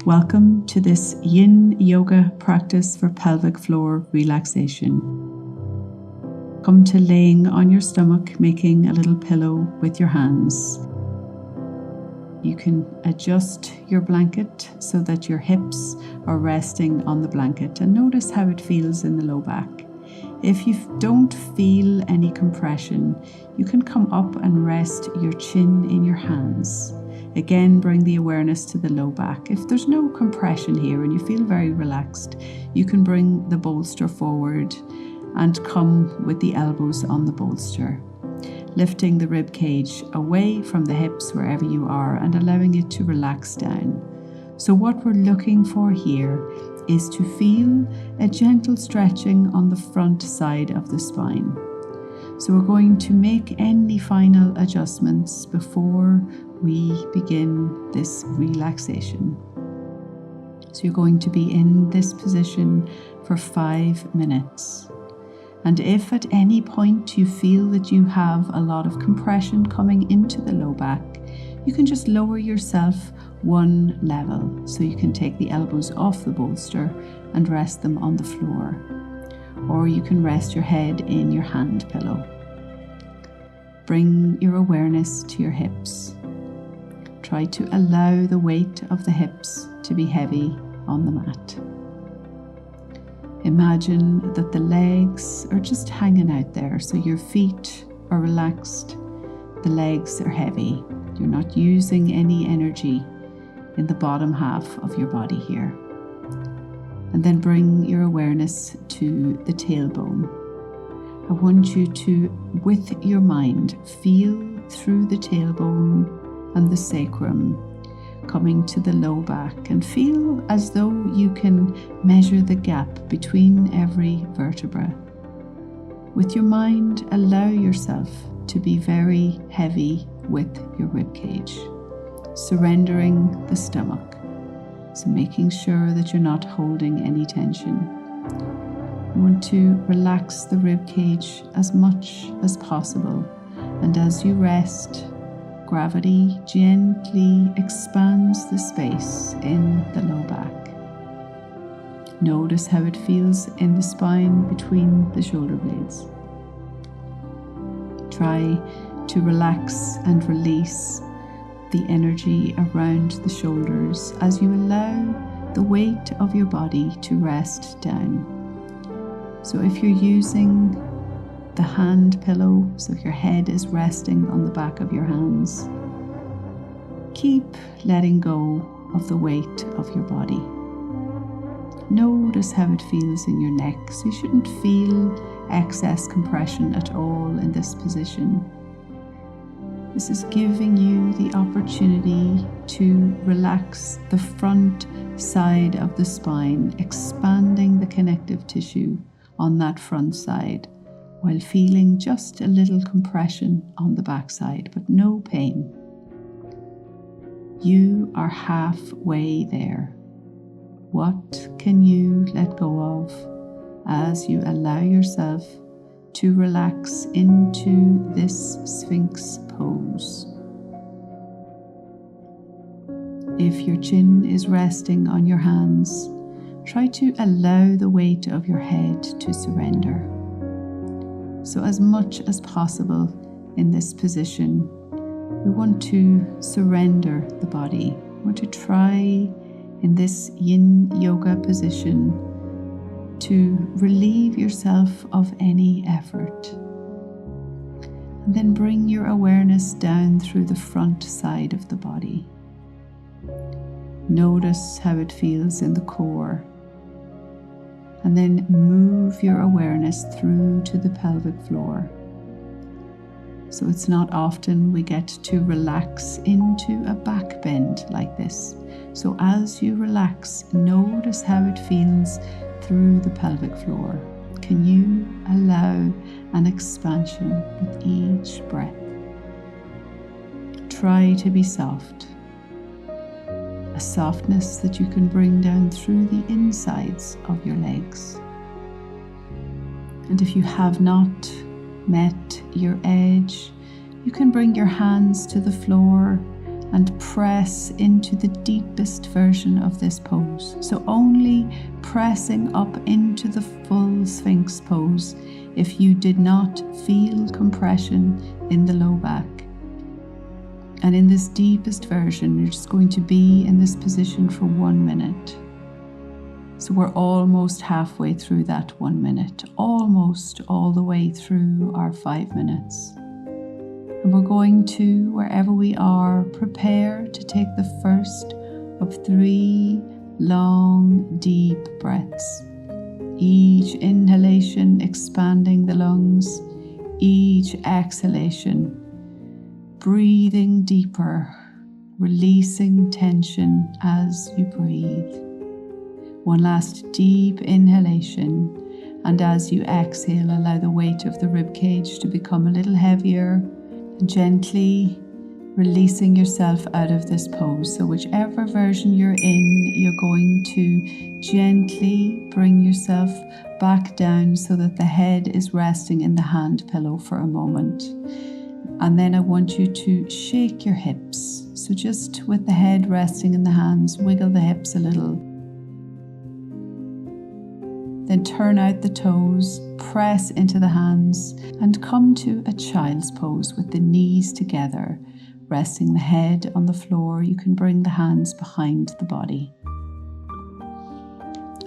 Welcome to this Yin Yoga practice for pelvic floor relaxation. Come to laying on your stomach, making a little pillow with your hands. You can adjust your blanket so that your hips are resting on the blanket and notice how it feels in the low back. If you don't feel any compression, you can come up and rest your chin in your hands. Again, bring the awareness to the low back. If there's no compression here and you feel very relaxed, you can bring the bolster forward and come with the elbows on the bolster, lifting the ribcage away from the hips wherever you are and allowing it to relax down. So what we're looking for here is to feel a gentle stretching on the front side of the spine. So we're going to make any final adjustments before we begin this relaxation. So you're going to be in this position for 5 minutes. And if at any point you feel that you have a lot of compression coming into the low back, you can just lower yourself one level. So you can take the elbows off the bolster and rest them on the floor. Or you can rest your head in your hand pillow. Bring your awareness to your hips. Try to allow the weight of the hips to be heavy on the mat. Imagine that the legs are just hanging out there, so your feet are relaxed, the legs are heavy. You're not using any energy in the bottom half of your body here. And then bring your awareness to the tailbone. I want you to, with your mind, feel through the tailbone and the sacrum, coming to the low back, and feel as though you can measure the gap between every vertebra. With your mind, allow yourself to be very heavy with your ribcage, surrendering the stomach. So making sure that you're not holding any tension. You want to relax the ribcage as much as possible, and as you rest, gravity gently expands the space in the low back. Notice how it feels in the spine between the shoulder blades. Try to relax and release the energy around the shoulders as you allow the weight of your body to rest down. So if you're using the hand pillow, so your head is resting on the back of your hands, keep letting go of the weight of your body. Notice how it feels in your neck. So you shouldn't feel excess compression at all in this position. This is giving you the opportunity to relax the front side of the spine, expanding the connective tissue on that front side, while feeling just a little compression on the back side, but no pain. You are halfway there. What can you let go of as you allow yourself to relax into this sphinx pose? If your chin is resting on your hands, try to allow the weight of your head to surrender. So as much as possible in this position, we want to surrender the body. We want to try in this Yin Yoga position to relieve yourself of any effort. And then bring your awareness down through the front side of the body. Notice how it feels in the core. And then move your awareness through to the pelvic floor. So it's not often we get to relax into a back bend like this. So as you relax, notice how it feels through the pelvic floor. Can you allow an expansion with each breath? Try to be soft. A softness that you can bring down through the insides of your legs. And if you have not met your edge, you can bring your hands to the floor and press into the deepest version of this pose. So only pressing up into the full sphinx pose if you did not feel compression in the low back. And in this deepest version, you're just going to be in this position for 1 minute. So we're almost halfway through that 1 minute, almost all the way through our 5 minutes. And we're going to, wherever we are, prepare to take the first of 3 long, deep breaths. Each inhalation expanding the lungs, each exhalation breathing deeper, releasing tension as you breathe. One last deep inhalation, and as you exhale, allow the weight of the ribcage to become a little heavier, and gently releasing yourself out of this pose. So whichever version you're in, you're going to gently bring yourself back down so that the head is resting in the hand pillow for a moment. And then I want you to shake your hips. So just with the head resting in the hands, wiggle the hips a little. Then turn out the toes, press into the hands, and come to a child's pose with the knees together, resting the head on the floor. You can bring the hands behind the body.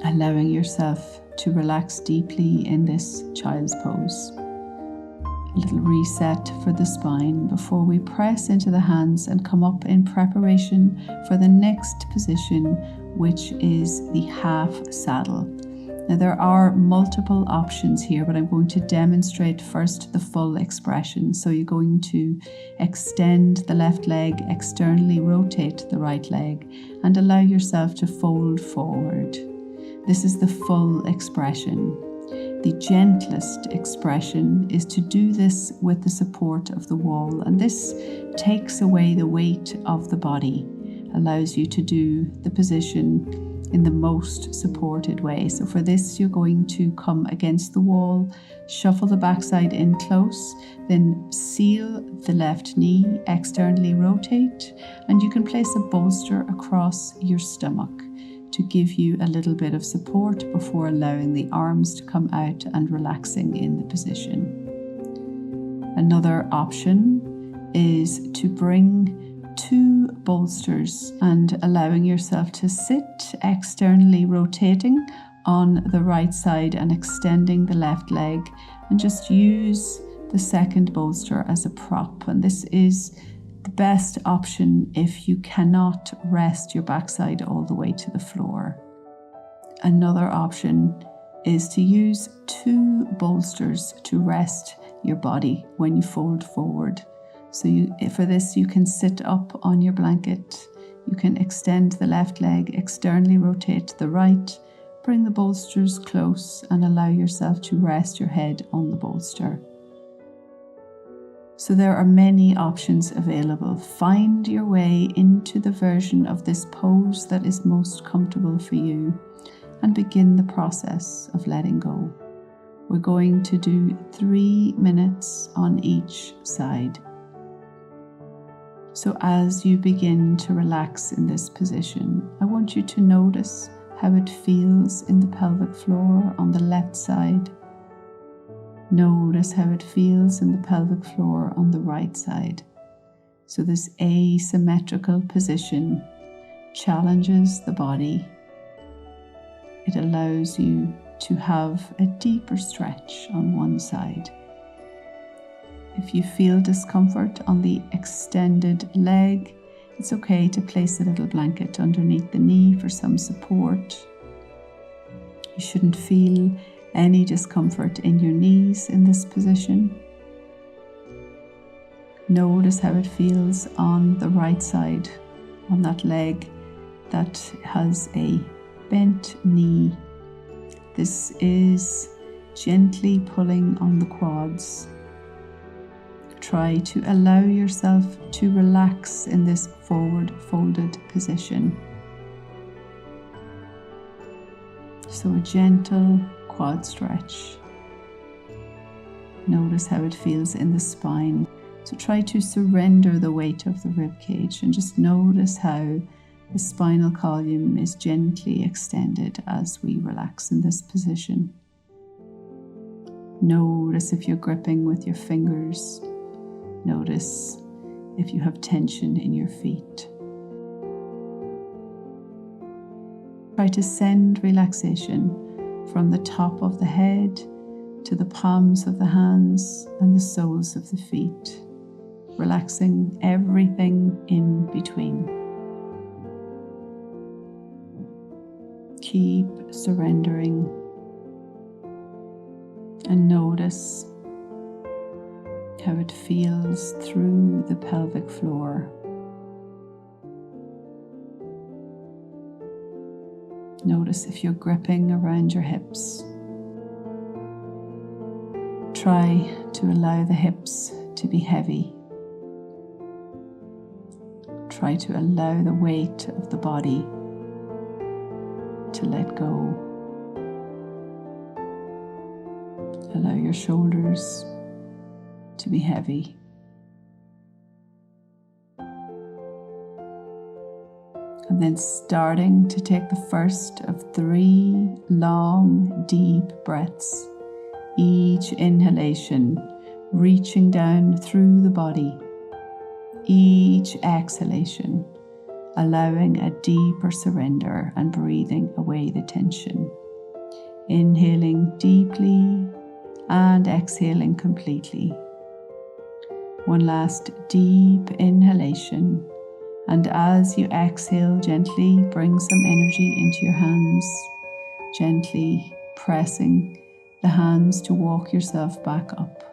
Allowing yourself to relax deeply in this child's pose. A little reset for the spine before we press into the hands and come up in preparation for the next position, which is the half saddle. Now there are multiple options here, but I'm going to demonstrate first the full expression. So you're going to extend the left leg, externally rotate the right leg, and allow yourself to fold forward. This is the full expression. The gentlest expression is to do this with the support of the wall, and this takes away the weight of the body, allows you to do the position in the most supported way. So for this, you're going to come against the wall, shuffle the backside in close, then seal the left knee, externally rotate, and you can place a bolster across your stomach to give you a little bit of support before allowing the arms to come out and relaxing in the position. Another option is to bring 2 bolsters and allowing yourself to sit externally rotating on the right side and extending the left leg, and just use the second bolster as a prop. And this is the best option if you cannot rest your backside all the way to the floor. Another option is to use 2 bolsters to rest your body when you fold forward. So for this, you can sit up on your blanket, you can extend the left leg, externally rotate the right, bring the bolsters close and allow yourself to rest your head on the bolster. So there are many options available. Find your way into the version of this pose that is most comfortable for you and begin the process of letting go. We're going to do 3 minutes on each side. So as you begin to relax in this position, I want you to notice how it feels in the pelvic floor on the left side. Notice how it feels in the pelvic floor on the right side. So this asymmetrical position challenges the body. It allows you to have a deeper stretch on one side. If you feel discomfort on the extended leg, it's okay to place a little blanket underneath the knee for some support. You shouldn't feel any discomfort in your knees in this position. Notice how it feels on the right side, on that leg that has a bent knee. This is gently pulling on the quads. Try to allow yourself to relax in this forward folded position. So a gentle quad stretch. Notice how it feels in the spine. So try to surrender the weight of the ribcage and just notice how the spinal column is gently extended as we relax in this position. Notice if you're gripping with your fingers. Notice if you have tension in your feet. Try to send relaxation from the top of the head to the palms of the hands and the soles of the feet, relaxing everything in between. Keep surrendering and notice how it feels through the pelvic floor. Notice if you're gripping around your hips. Try to allow the hips to be heavy. Try to allow the weight of the body to let go. Allow your shoulders to be heavy. And then starting to take the first of 3 long, deep breaths. Each inhalation reaching down through the body. Each exhalation allowing a deeper surrender and breathing away the tension. Inhaling deeply and exhaling completely. One last deep inhalation. And as you exhale, gently bring some energy into your hands, gently pressing the hands to walk yourself back up.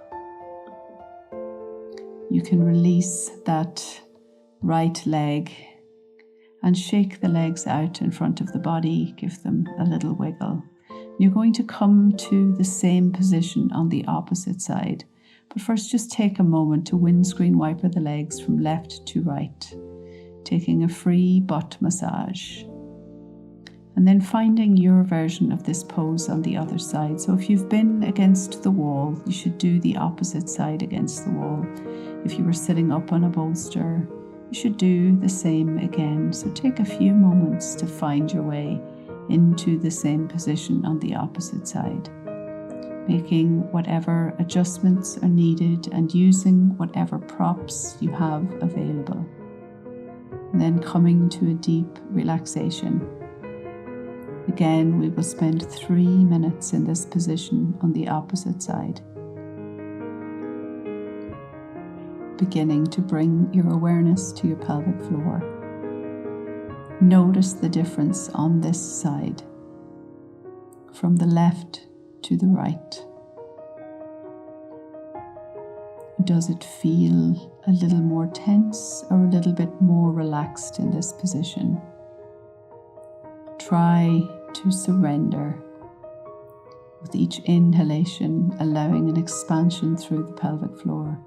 You can release that right leg and shake the legs out in front of the body, give them a little wiggle. You're going to come to the same position on the opposite side, but first just take a moment to windscreen wiper the legs from left to right, taking a free butt massage. And then finding your version of this pose on the other side. So if you've been against the wall, you should do the opposite side against the wall. If you were sitting up on a bolster, you should do the same again. So take a few moments to find your way into the same position on the opposite side, making whatever adjustments are needed and using whatever props you have available. And then coming to a deep relaxation. Again, we will spend 3 minutes in this position on the opposite side. Beginning to bring your awareness to your pelvic floor. Notice the difference on this side, from the left to the right. Does it feel a little more tense or a little bit more relaxed in this position? Try to surrender with each inhalation, allowing an expansion through the pelvic floor.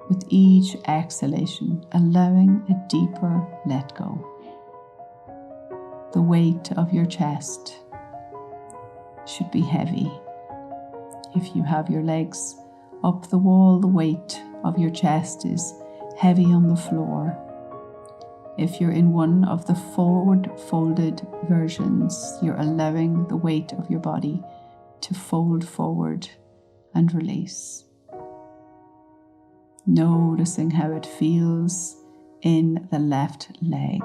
With each exhalation, allowing a deeper let go. The weight of your chest should be heavy. If you have your legs up the wall, the weight of your chest is heavy on the floor. If you're in one of the forward folded versions, you're allowing the weight of your body to fold forward and release. Noticing how it feels in the left leg.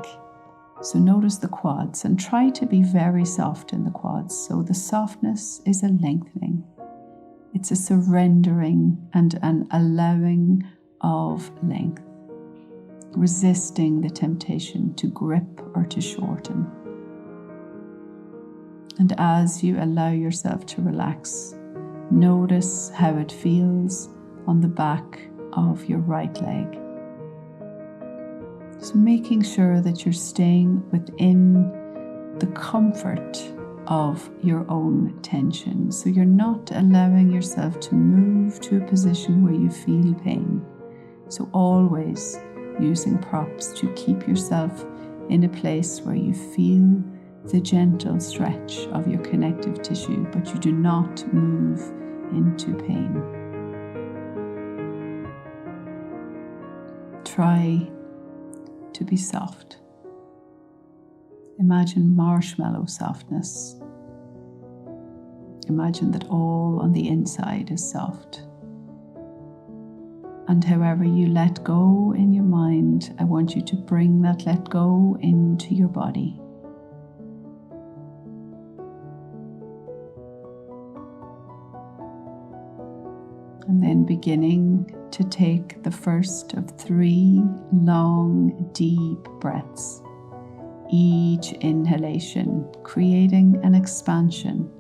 So notice the quads and try to be very soft in the quads. So the softness is a lengthening. It's a surrendering and an allowing of length, resisting the temptation to grip or to shorten. And as you allow yourself to relax, notice how it feels on the back of your right leg. So making sure that you're staying within the comfort of your own tension. So you're not allowing yourself to move to a position where you feel pain. So always using props to keep yourself in a place where you feel the gentle stretch of your connective tissue, but you do not move into pain. try to be soft. Imagine marshmallow softness. Imagine that all on the inside is soft. And however you let go in your mind, I want you to bring that let go into your body. And then beginning to take the first of 3 long, deep breaths. Each inhalation, creating an expansion.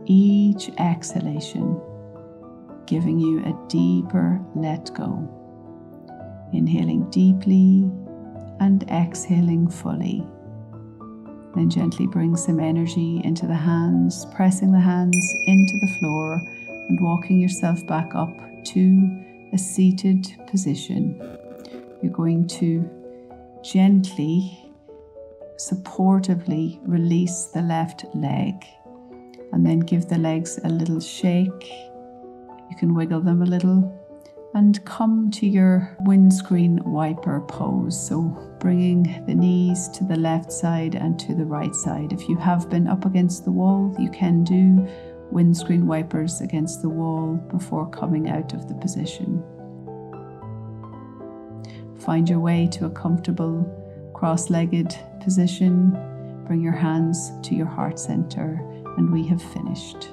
Each exhalation, giving you a deeper let go. Inhaling deeply and exhaling fully. Then gently bring some energy into the hands, pressing the hands into the floor and walking yourself back up to a seated position. You're going to gently, supportively release the left leg and then give the legs a little shake. You can wiggle them a little and come to your windscreen wiper pose. So bringing the knees to the left side and to the right side. If you have been up against the wall, you can do windscreen wipers against the wall before coming out of the position. Find your way to a comfortable cross-legged position. Bring your hands to your heart center, and we have finished.